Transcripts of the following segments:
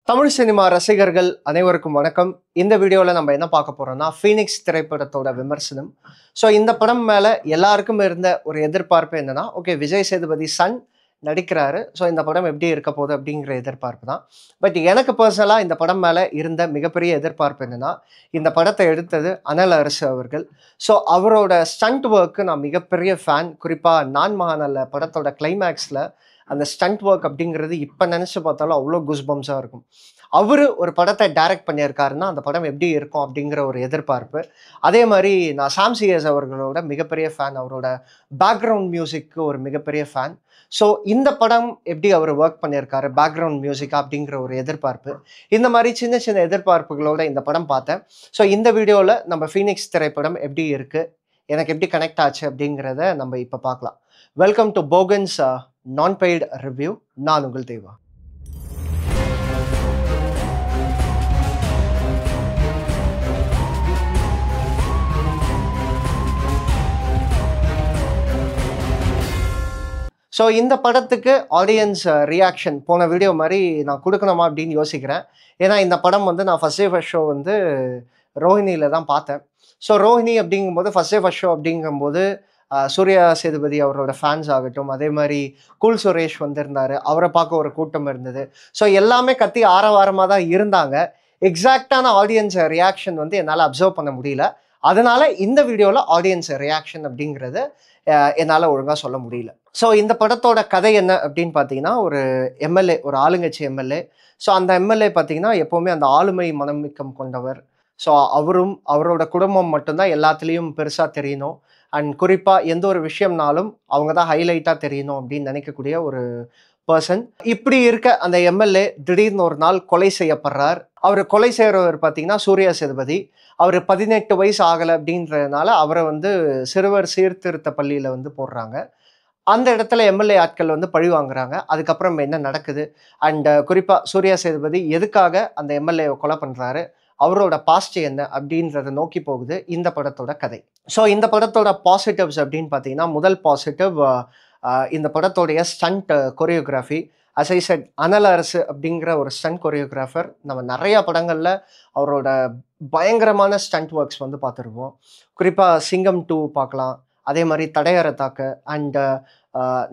Tamil cinema ரசிகர்கள் அனைவருக்கும் வணக்கம். இந்த வீடியோவில் நம்ம என்ன பார்க்க போறோம்னா ஃபீனிக்ஸ் திரைப்படத்தோட விமர்சனம். ஸோ இந்த படம் மேலே எல்லாருக்கும் இருந்த ஒரு எதிர்பார்ப்பு என்னன்னா, ஓகே விஜய் சேதுபதி சன் நடிக்கிறாரு, ஸோ இந்த படம் எப்படி இருக்க போகுது அப்படிங்கிற எதிர்பார்ப்பு தான். பட் எனக்கு பர்சனலாக இந்த படம் மேலே இருந்த மிகப்பெரிய எதிர்பார்ப்பு என்னன்னா, இந்த படத்தை எடுத்தது அனல் அரசு அவர்கள். ஸோ அவரோட ஸ்டண்ட் ஒர்க்கு நான் மிகப்பெரிய ஃபேன். குறிப்பாக நான் மகாநல்ல படத்தோட கிளைமேக்ஸில் அந்த ஸ்டண்ட் ஒர்க் அப்படிங்கிறது இப்போ நினச்சி பார்த்தாலும் அவ்வளோ குஸ்பம்ஸாக இருக்கும். அவர் ஒரு படத்தை டைரக்ட் பண்ணியிருக்காருன்னா அந்த படம் எப்படி இருக்கும் அப்படிங்கிற ஒரு எதிர்பார்ப்பு. அதே மாதிரி நான் சாம் சிஎஸ் அவர்களோட மிகப்பெரிய ஃபேன். அவரோட பேக்ரவுண்ட் மியூசிக்கு ஒரு மிகப்பெரிய ஃபேன். ஸோ இந்த படம் எப்படி அவர் ஒர்க் பண்ணியிருக்காரு பேக்ரவுண்ட் மியூசிக் அப்படிங்கிற ஒரு எதிர்பார்ப்பு. இந்த மாதிரி சின்ன சின்ன எதிர்பார்ப்புகளோட இந்த படம் பார்த்தேன். ஸோ இந்த வீடியோவில் நம்ம ஃபீனிக்ஸ் திரைப்படம் எப்படி இருக்குது, எனக்கு எப்படி கனெக்ட் ஆச்சு அப்படிங்கிறத நம்ம இப்போ பார்க்கலாம். வெல்கம் டு போகன்ஸ் நான் பெய்டு ரிவ்யூ. நான் உங்கள் தேவா. ஸோ இந்த படத்துக்கு ஆடியன்ஸ் ரியாக்ஷன் போன வீடியோ மாதிரி நான் கொடுக்கணுமா அப்படின்னு யோசிக்கிறேன். ஏன்னா இந்த படம் வந்து நான் ஃபஸ்ட் ஷோ வந்து ரோஹிணியில் தான் பார்த்தேன். ஸோ ரோஹிணி அப்படிங்கும்போது ஃபஸ்ட் ஷோ அப்படிங்கும்போது சூர்யா சேதுபதி அவரோட ஃபேன்ஸ் ஆகட்டும், அதே மாதிரி கூல் சுரேஷ் வந்திருந்தார், அவரை பார்க்க ஒரு கூட்டம் இருந்தது. ஸோ எல்லாமே கத்தி ஆரவாரமாக தான் இருந்தாங்க. எக்ஸாக்டான ஆடியன்ஸ் ரியாக்ஷன் வந்து என்னால் அப்சர்வ் பண்ண முடியல. அதனால இந்த வீடியோவில் ஆடியன்ஸ் ரியாக்ஷன் அப்படிங்கிறது என்னால் ஒழுங்காக சொல்ல முடியல. ஸோ இந்த படத்தோட கதை என்ன அப்படின்னு பார்த்தீங்கன்னா, ஒரு எம்எல்ஏ, ஒரு ஆளுங்கட்சி எம்எல்ஏ. ஸோ அந்த எம்எல்ஏ பார்த்தீங்கன்னா எப்போவுமே அந்த ஆளுமை மனமிக்கம் கொண்டவர். ஸோ அவரும் அவரோட குடும்பம் மட்டும்தான் எல்லாத்துலேயும் பெருசாக தெரியணும். அண்ட் குறிப்பாக எந்த ஒரு விஷயம்னாலும் அவங்க தான் ஹைலைட்டாக தெரியணும் அப்படின்னு நினைக்கக்கூடிய ஒரு பர்சன். இப்படி இருக்க அந்த எம்எல்ஏ திடீர்னு ஒரு நாள் கொலை செய்யப்படுறார். அவர் கொலை செய்கிறவர் பார்த்தீங்கன்னா சூர்யா சேதுபதி. அவர் 18 வயசு ஆகலை அப்படின்றதுனால அவரை வந்து சிறுவர் சீர்திருத்த பள்ளியில் வந்து போடுறாங்க. அந்த இடத்துல எம்எல்ஏ ஆட்கள் வந்து பழி வாங்குறாங்க. அதுக்கப்புறம் என்ன நடக்குது, அண்ட் குறிப்பாக சூர்யா சேதுபதி எதுக்காக அந்த எம்எல்ஏவை கொலை பண்ணுறாரு, அவரோட பாஸ்ட் என்ன அப்படின்றத நோக்கி போகுது இந்த படத்தோட கதை. ஸோ இந்த படத்தோட பாசிட்டிவ்ஸ் அப்படின்னு பார்த்தீங்கன்னா, முதல் பாசிட்டிவ் இந்த படத்தோடைய stunt choreography. As I said, Anal Arasu அப்படிங்கிற ஒரு ஸ்டண்ட் கொரியோகிராஃபர். நம்ம நிறையா படங்களில் அவரோட பயங்கரமான ஸ்டண்ட் ஒர்க்ஸ் வந்து பார்த்துருப்போம். குறிப்பாக சிங்கம் 2 பார்க்கலாம், அதே மாதிரி தடையற தாக்க, அண்டு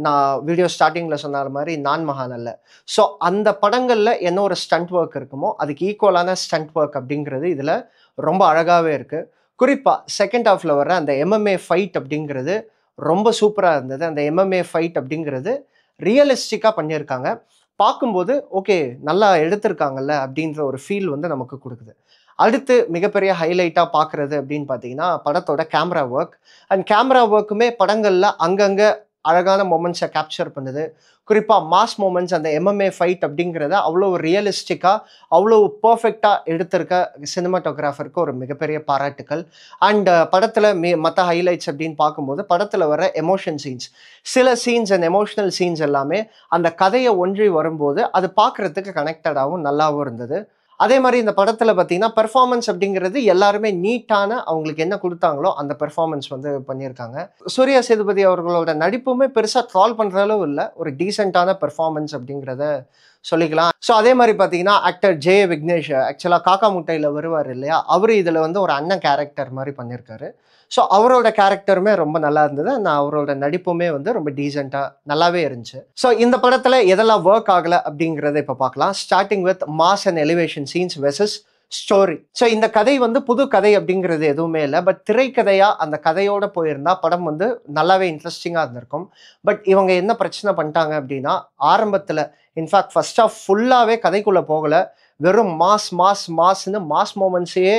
நான் வீடியோ ஸ்டார்டிங்கில் சொன்ன மாதிரி நான் மகாநல்ல. ஸோ அந்த படங்களில் என்ன ஒரு ஸ்டண்ட் ஒர்க் இருக்குமோ அதுக்கு ஈக்குவலான ஸ்டண்ட் ஒர்க் அப்படிங்கிறது இதில் ரொம்ப அழகாகவே இருக்குது. குறிப்பாக செகண்ட் ஹாஃபில் வர அந்த எம்எம்ஏ ஃபைட் அப்படிங்கிறது ரொம்ப சூப்பராக இருந்தது. அந்த எம்எம்ஏ ஃபைட் அப்படிங்கிறது ரியலிஸ்டிக்காக பண்ணியிருக்காங்க. பார்க்கும்போது ஓகே நல்லா எடுத்திருக்காங்கல்ல அப்படின்ற ஒரு ஃபீல் வந்து நமக்கு கொடுக்குது. அடுத்து மிகப்பெரிய ஹைலைட்டாக பார்க்குறது அப்படின்னு பார்த்தீங்கன்னா படத்தோட கேமரா ஒர்க். அண்ட் கேமரா ஒர்க்குமே படங்களில் அங்கங்கே அழகான மொமெண்ட்ஸை கேப்சர் பண்ணுது. குறிப்பாக மாஸ் மொமெண்ட்ஸ், அந்த எம்எம்ஏ ஃபைட் அப்படிங்கிறத அவ்வளோ ரியலிஸ்டிக்காக அவ்வளோ பர்ஃபெக்டாக எடுத்திருக்க சினிமாட்டோகிராஃபருக்கு ஒரு மிகப்பெரிய பாராட்டுக்கள். அண்ட் படத்தில் மற்ற ஹைலைட்ஸ் அப்படின்னு பார்க்கும்போது படத்தில் வர எமோஷன் சீன்ஸ், சில சீன்ஸ் அண்ட் எமோஷ்னல் சீன்ஸ் எல்லாமே அந்த கதையை ஒன்றி வரும்போது அது பார்க்குறதுக்கு கனெக்டடாகவும் நல்லாவும் இருந்தது. அதே மாதிரி இந்த படத்தில் பார்த்தீங்கன்னா பெர்ஃபார்மன்ஸ் அப்படிங்கிறது எல்லாருமே நீட்டான அவங்களுக்கு என்ன கொடுத்தாங்களோ அந்த பெர்ஃபார்மன்ஸ் வந்து பண்ணியிருக்காங்க. சூர்யா சேதுபதி அவர்களோட நடிப்புமே பெருசாக ட்ரால் பண்ணுற அளவு இல்லை, ஒரு டீசெண்டான பெர்ஃபார்மன்ஸ் அப்படிங்கிறத சொல்லிக்கலாம். ஸோ அதே மாதிரி பார்த்தீங்கன்னா ஆக்டர் ஜே விக்னேஷ் ஆக்சுவலாக காக்கா முட்டையில் வருவார் இல்லையா, அவர் இதில் வந்து ஒரு அண்ணன் கேரக்டர் மாதிரி பண்ணியிருக்காரு. ஸோ அவரோட கேரக்டருமே ரொம்ப நல்லா இருந்தது. நான் அவரோட நடிப்புமே வந்து ரொம்ப டீசெண்டாக நல்லாவே இருந்துச்சு. ஸோ இந்த படத்தில் எதெல்லாம் ஒர்க் ஆகலை அப்படிங்கிறத இப்போ பார்க்கலாம். Starting with mass and elevation scenes versus story. So இந்த கதை வந்து புது கதை அப்படிங்கிறது எதுவுமே இல்லை. பட் திரைக்கதையாக அந்த கதையோடு போயிருந்தால் படம் வந்து நல்லாவே இன்ட்ரெஸ்டிங்காக இருந்திருக்கும். பட் இவங்க என்ன பிரச்சனை பண்ணிட்டாங்க அப்படின்னா, ஆரம்பத்தில் இன்ஃபேக்ட் ஃபர்ஸ்ட் ஆஃப் ஃபுல்லாகவே கதைக்குள்ளே போகலை, வெறும் மாஸ்ன்னு மாஸ் மூமெண்ட்ஸையே,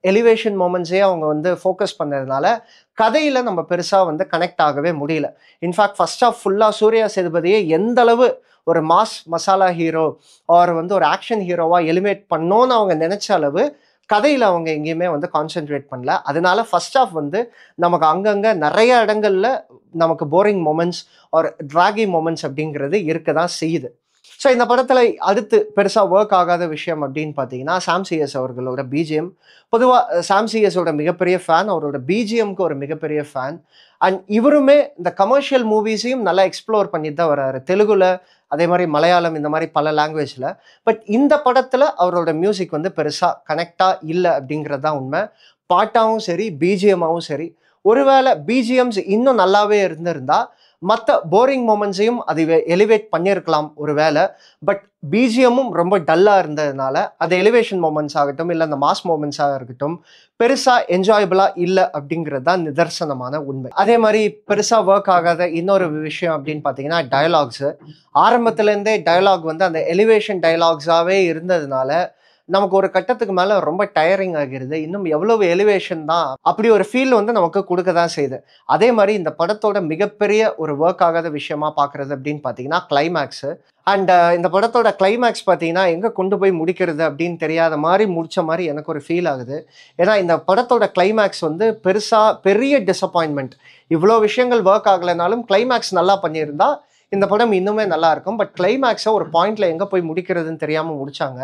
எலிவேஷன் மூமெண்ட்ஸையே அவங்க வந்து ஃபோக்கஸ் பண்ணதுனால கதையில் நம்ம பெருசாக வந்து கனெக்ட் ஆகவே முடியல. இன்ஃபேக்ட் ஃபர்ஸ்ட் ஆஃப் ஃபுல்லாக சூர்யா சேதுபதியை எந்த அளவு ஒரு மாஸ் மசாலா ஹீரோ ஆர் வந்து ஒரு ஆக்ஷன் ஹீரோவாக எலிவேட் பண்ணோன்னு அவங்க நினச்ச அளவு கதையில் அவங்க எங்கேயுமே வந்து கான்சென்ட்ரேட் பண்ணல. அதனால ஃபர்ஸ்ட் ஆஃப் வந்து நமக்கு அங்கங்கே நிறைய இடங்களில் நமக்கு boring moments or draggy moments அப்படிங்கிறது இருக்க தான் செய்யுது. ஸோ இந்த படத்தில் அடுத்து பெருசாக ஒர்க் ஆகாத விஷயம் அப்படின்னு பார்த்தீங்கன்னா சாம் சிஎஸ் அவர்களோட பிஜிஎம். பொதுவாக சாம் சிஎஸோட மிகப்பெரிய ஃபேன், அவரோட பிஜிஎம்க்கு ஒரு மிகப்பெரிய ஃபேன். அண்ட் இவருமே இந்த கமர்ஷியல் மூவிஸையும் நல்லா எக்ஸ்ப்ளோர் பண்ணிட்டு தான் வர்றாரு. தெலுங்குல, அதே மாதிரி மலையாளம், இந்த மாதிரி பல லாங்குவேஜில். பட் இந்த படத்தில் அவரோட மியூசிக் வந்து பெருசாக கனெக்டாக இல்லை அப்படிங்கிறது தான் உண்மை. பாட்டாவும் சரி, பிஜிஎம்மாவும் சரி. ஒருவேளை பிஜிஎம்ஸ் இன்னும் நல்லாவே இருந்திருந்தா மற்ற போரிங் மூமெண்ட்ஸையும் அது எலிவேட் பண்ணியிருக்கலாம் ஒரு வேளை. பட் பிஜிஎம்மும் ரொம்ப டல்லாக இருந்ததுனால அது எலிவேஷன் மூமெண்ட்ஸ் ஆகட்டும், இல்லை அந்த மாஸ் மூமெண்ட்ஸாக இருக்கட்டும், பெருசாக என்ஜாயபிளாக இல்லை அப்படிங்கிறது தான் நிதர்சனமான உண்மை. அதே மாதிரி பெருசாக ஒர்க் ஆகாத இன்னொரு விஷயம் அப்படின்னு பார்த்தீங்கன்னா டயலாக்ஸு. ஆரம்பத்துலேருந்தே டயலாக் வந்து அந்த எலிவேஷன் டயலாக்ஸாகவே இருந்ததுனால நமக்கு ஒரு கட்டத்துக்கு மேலே ரொம்ப டயரிங் ஆகிறது. இன்னும் எவ்வளவு எலிவேஷன் தான், அப்படி ஒரு ஃபீல் வந்து நமக்கு கொடுக்க தான் செய்யுது. அதே மாதிரி இந்த படத்தோட மிகப்பெரிய ஒரு ஒர்க் ஆகாத விஷயமா பார்க்குறது அப்படின்னு பார்த்தீங்கன்னா கிளைமேக்ஸு. அண்ட் இந்த படத்தோட கிளைமேக்ஸ் பார்த்தீங்கன்னா எங்கே கொண்டு போய் முடிக்கிறது அப்படின்னு தெரியாத மாதிரி முடித்த மாதிரி எனக்கு ஒரு ஃபீல் ஆகுது. ஏன்னா இந்த படத்தோட கிளைமேக்ஸ் வந்து பெரிய டிசப்பாயின்மெண்ட். இவ்வளோ விஷயங்கள் ஒர்க் ஆகலைனாலும் கிளைமேக்ஸ் நல்லா பண்ணியிருந்தா இந்த படம் இன்னுமே நல்லா இருக்கும். பட் கிளைமேக்ஸை ஒரு பாயிண்ட்ல எங்கே போய் முடிக்கிறதுன்னு தெரியாமல் முடிச்சாங்க.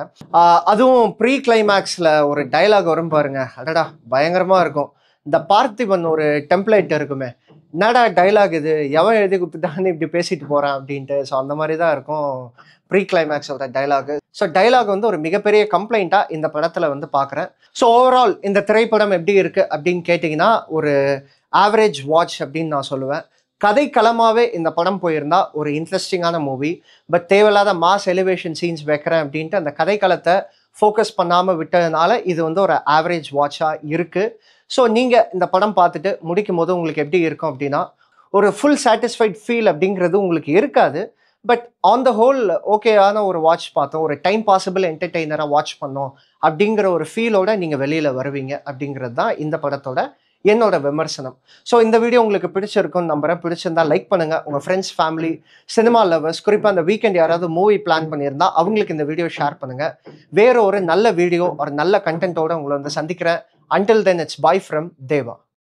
அதுவும் ப்ரீ கிளைமேக்ஸில் ஒரு டைலாக் வரும் பாருங்க, அடடா பயங்கரமாக இருக்கும். இந்த பார்த்திபன் ஒரு டெம்ப்ளேட் இருக்குமே, என்னடா டைலாக் இது, எவன் எழுதி கொடுத்துட்டான்னு இப்படி பேசிட்டு போகிறான் அப்படின்ட்டு. ஸோ அந்த மாதிரி தான் இருக்கும் ப்ரீ கிளைமேக்ஸோட டைலாகு. ஸோ டைலாக் வந்து ஒரு மிகப்பெரிய கம்ப்ளைண்ட்டாக இந்த படத்தில் வந்து பார்க்குறேன். ஸோ ஓவரால் இந்த திரைப்படம் எப்படி இருக்குது அப்படின்னு கேட்டிங்கன்னா ஒரு ஆவரேஜ் வாட்ச் அப்படின்னு நான் சொல்லுவேன். கதைக்களமாகவே இந்த படம் போயிருந்தா ஒரு இன்ட்ரெஸ்டிங்கான மூவி. பட் தேவையில்லாத மாஸ் எலிவேஷன் சீன்ஸ் வைக்கிறேன் அப்படின்ட்டு அந்த கதைக்களத்தை ஃபோக்கஸ் பண்ணாமல் விட்டதுனால இது வந்து ஒரு ஆவரேஜ் வாட்சாக இருக்குது. ஸோ நீங்கள் இந்த படம் பார்த்துட்டு முடிக்கும் போது உங்களுக்கு எப்படி இருக்கும் அப்படின்னா ஒரு ஃபுல் சாட்டிஸ்ஃபைட் ஃபீல் அப்படிங்கிறது உங்களுக்கு இருக்காது. பட் ஆன் த ஹோல் ஓகேயான ஒரு வாட்ச் பார்த்தோம், ஒரு டைம் பாசிபிள் என்டர்டெய்னராக வாட்ச் பண்ணோம் அப்படிங்கிற ஒரு ஃபீலோட நீங்கள் வெளியில் வருவீங்க அப்படிங்கிறது தான் இந்த படத்தோட என்னோட விமர்சனம். ஸோ இந்த வீடியோ உங்களுக்கு பிடிச்சிருக்கும்னு நம்புறேன். பிடிச்சிருந்தா லைக் பண்ணுங்கள். உங்கள் ஃப்ரெண்ட்ஸ், ஃபேமிலி, சினிமா லவர்ஸ், குறிப்பாக அந்த வீக்கெண்ட் யாராவது மூவி பிளான் பண்ணியிருந்தா அவங்களுக்கு இந்த வீடியோ ஷேர் பண்ணுங்கள். வேற ஒரு நல்ல வீடியோ ஒரு நல்ல கண்டென்ட்டோட உங்களை வந்து சந்திக்கிறேன். Until then, it's bye from Deva.